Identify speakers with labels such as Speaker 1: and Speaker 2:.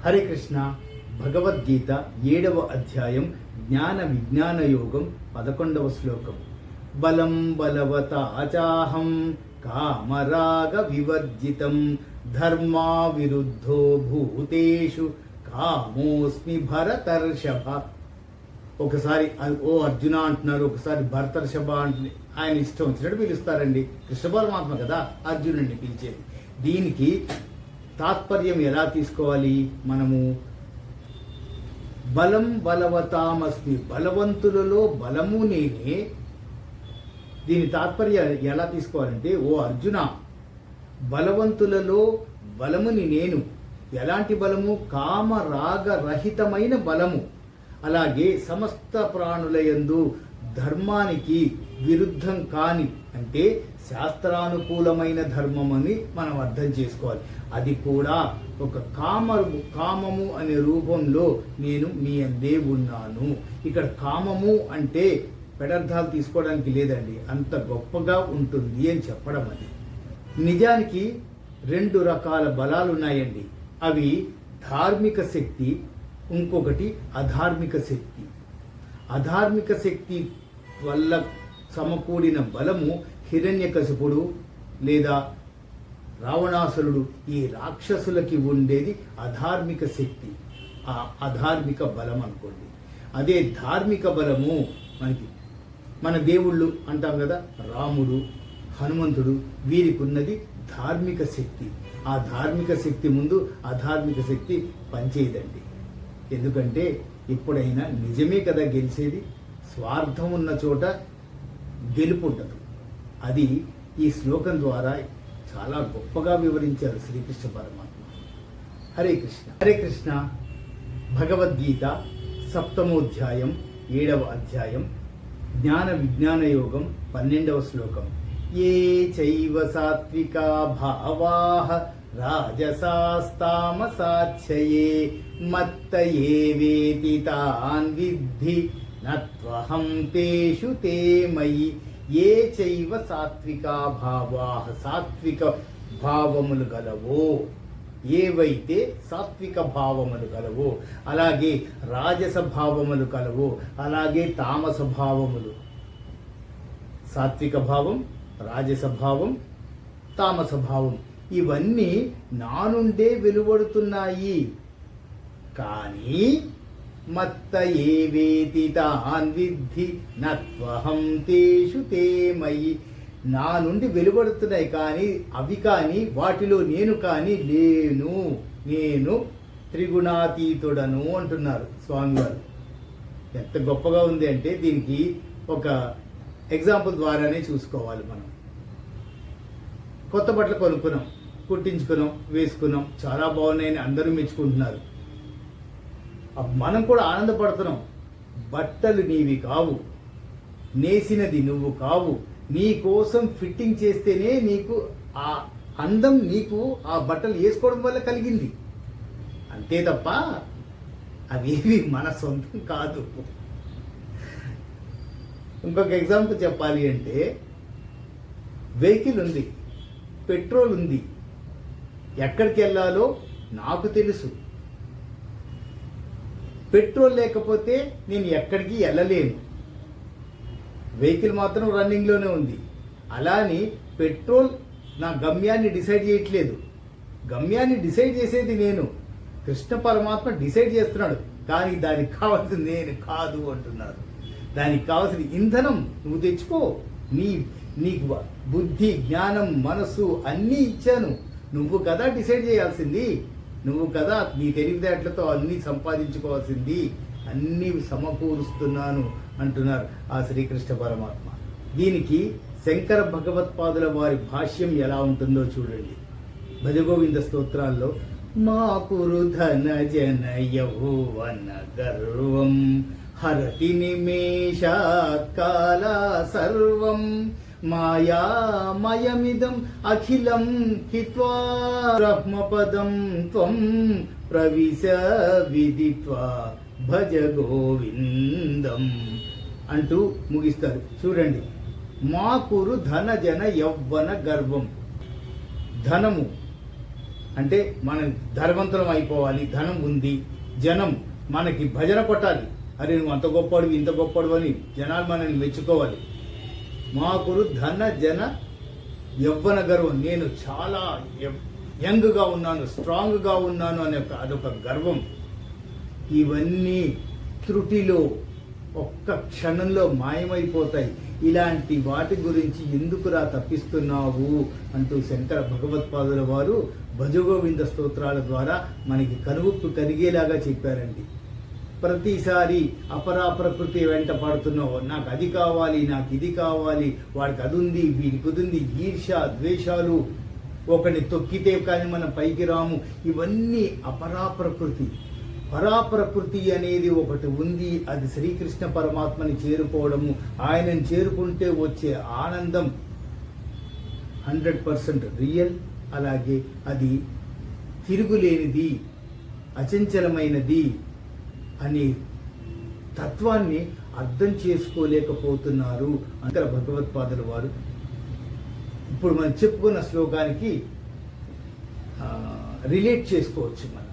Speaker 1: హరే కృష్ణ. భగవద్గీత 7వ అధ్యాయం జ్ఞాన విజ్ఞాన యోగం 11వ శ్లోకం. బలం బలవతాచాహం కామరాగ వివర్జితం ధర్మా విరుద్ధో భూతేషు కామోస్మి భరతర్షభ. ఒకసారి ఓ అర్జున అంటున్నారు, ఒకసారి భరతర్షభ అంటే ఆయన ఇష్టం వచ్చినట్టు పిలుస్తారండి. కృష్ణ పరమాత్మ కదా అర్జునుడిని పిలిచేది. దీనికి తాత్పర్యం ఎలా తీసుకోవాలి మనము? బలం బలవతామస్మి, బలవంతులలో బలము నేనే. దీని తాత్పర్యం ఎలా తీసుకోవాలంటే, ఓ అర్జున, బలవంతులలో బలముని నేను. ఎలాంటి బలము? కామరాగ రహితమైన బలము. అలాగే సమస్త ప్రాణులయందు ధర్మానికి విరుద్ధం కాని, అంటే శాస్త్రానుకూలమైన ధర్మం అని మనం అర్థం చేసుకోవాలి. అది కూడా ఒక కామము అనే రూపంలో నేను మీ అందే ఉన్నాను. ఇక్కడ కామము అంటే పెడర్థాలు తీసుకోవడానికి లేదండి, అంత గొప్పగా ఉంటుంది అని చెప్పడం. అది నిజానికి 2 రకాల బలాలు ఉన్నాయండి. అవి ధార్మిక శక్తి, ఇంకొకటి అధార్మిక శక్తి. అధార్మిక శక్తి వల్ల సమకూడిన బలము హిరణ్యకశిపుడు లేదా రావణాసురుడు, ఈ రాక్షసులకి ఉండేది అధార్మిక శక్తి, ఆ అధార్మిక బలం అనుకోండి. అదే ధార్మిక బలము మనకి మన దేవుళ్ళు అంటాం కదా, రాముడు, హనుమంతుడు, వీరికి ఉన్నది ధార్మిక శక్తి. ఆ ధార్మిక శక్తి ముందు అధార్మిక శక్తి పనిచేయదండి. ఎందుకంటే ఎప్పుడైనా నిజమే కదా గెలిచేది, స్వార్థం ఉన్న చోట గెలుపు ఉండదు. అది ఈ శ్లోకం ద్వారా చాలా గొప్పగా వివరించారు శ్రీకృష్ణ పరమాత్మ. హరే కృష్ణ. హరే కృష్ణ. భగవద్గీత 7వ అధ్యాయం 7వ అధ్యాయం జ్ఞాన విజ్ఞాన యోగం 12వ శ్లోకం. ఏ చైవ సాత్వికా భావాః రాజసాస్తామసాచ్ఛయే మత్త ఏవేతి తాన్ విద్ధి నత్వహం తేషు తే మయి. ఏ చైవ సాత్వికా భావాః, సాత్విక భావములు గలవో, ఏవైతే సాత్విక భావములు కలవో, అలాగే రాజస భావములు కలవో, అలాగే తామస భావములు. సాత్విక భావం, రాజస భావం, తామస భావం, ఇవన్నీ నా నుండే వెలువడుతున్నాయి. కానీ మత్త ఏవేతి తాన్ విద్ధి నత్వహం తేషు తే మయి. నా నుండి వెలువడుతున్నాయి కానీ అవి కానీ వాటిలో నేను కానీ లేను, నేను త్రిగుణాతీతుడను అంటున్నారు స్వామివారు. ఎంత గొప్పగా ఉంది అంటే దీనికి ఒక ఎగ్జాంపుల్ ద్వారానే చూసుకోవాలి. మనం కొత్త బట్టలు కొనుక్కున్నాం, కుట్టించుకున్నాం, వేసుకున్నాం, చాలా బాగున్నాయని అందరూ మెచ్చుకుంటున్నారు. మనం కూడా ఆనందపడుతున్నాం. బట్టలు నీవి కావు, నేసినది నువ్వు కావు, నీ కోసం ఫిట్టింగ్ చేస్తేనే నీకు ఆ అందం, నీకు ఆ బట్టలు వేసుకోవడం వల్ల కలిగింది, అంతే తప్ప అవేవి మన సొంతం కాదు. ఇంకొక ఎగ్జాంపుల్ చెప్పాలి అంటే, వెహికల్ ఉంది, పెట్రోల్ ఉంది, ఎక్కడికి వెళ్ళాలో నాకు తెలుసు. పెట్రోల్ లేకపోతే నేను ఎక్కడికి వెళ్ళలేను. వెహికల్ మాత్రం రన్నింగ్లోనే ఉంది. అలాని పెట్రోల్ నా గమ్యాన్ని డిసైడ్ చేయట్లేదు. గమ్యాన్ని డిసైడ్ చేసేది నేను, కృష్ణ పరమాత్మ డిసైడ్ చేస్తున్నాడు. కానీ దానికి కావాల్సింది నేను కాదు అంటున్నారు. దానికి కావాల్సిన ఇంధనం నువ్వు తెచ్చుకో. నీకు బుద్ధి, జ్ఞానం, మనస్సు అన్నీ ఇచ్చాను. నువ్వు కదా డిసైడ్ చేయాల్సింది. నువ్వు కదా నీ తెలివితేటలతో అన్నీ సంపాదించుకోవాల్సింది. అన్నీ సమకూరుస్తున్నాను అంటున్నారు ఆ శ్రీకృష్ణ పరమాత్మ. దీనికి శంకర భగవత్పాదుల వారి భాష్యం ఎలా ఉంటుందో చూడండి. భజగోవింద స్తోత్రాల్లో మా కురు ధన జన యౌవన గర్వం హరతి నిమేషాత్ కాల సర్వం మాయామయమిదం అఖిలం హిత్వా బ్రహ్మపదం త్వం ప్రవిశ విదిత్వా భజ గోవిందం అంటూ ముగిస్తారు. చూడండి, మా కురు ధన జన యౌవన గర్వం. ధనము అంటే మనం ధనవంతులం అయిపోవాలి, ధనం ఉంది, జనం మనకి భజన కొట్టాలి, అరే నువ్వు అంత గొప్పవాడివి ఇంత గొప్పవాడు అని జనాలు మనల్ని మెచ్చుకోవాలి. మాకురు ధన జన యవ్వన గర్వం, నేను చాలా యంగ్గా ఉన్నాను, స్ట్రాంగ్గా ఉన్నాను అనే అదొక గర్వం. ఇవన్నీ త్రుటిలో ఒక్క క్షణంలో మాయమైపోతాయి. ఇలాంటి వాటి గురించి ఎందుకురా తప్పిస్తున్నావు అంటూ శంకర భగవత్పాదుల వారు భజగోవింద స్తోత్రాల ద్వారా మనకి కనువిప్పు కలిగేలాగా చెప్పారండి. ప్రతిసారి అపరా ప్రకృతి వెంట పడుతున్నావు, నాకు అది కావాలి, నాకు ఇది కావాలి, వాడికి అది ఉంది, వీడికి అది ఉంది, ఈర్ష్య ద్వేషాలు, ఒకరిని తొక్కితే కానీ మనం పైకి రాము, ఇవన్నీ అపరా ప్రకృతి. పరాప్రకృతి అనేది ఒకటి ఉంది, అది శ్రీకృష్ణ పరమాత్మని చేరుకోవడము, ఆయనని చేరుకుంటే వచ్చే ఆనందం 100% రియల్. అలాగే అది తిరుగులేనిది, అచంచలమైనది అనే తత్వాన్ని అర్థం చేసుకోలేకపోతున్నారు అంతర భగవత్పాదుల వారు. ఇప్పుడు మనం చెప్పుకున్న శ్లోకానికి రిలేట్ చేసుకోవచ్చు మనం.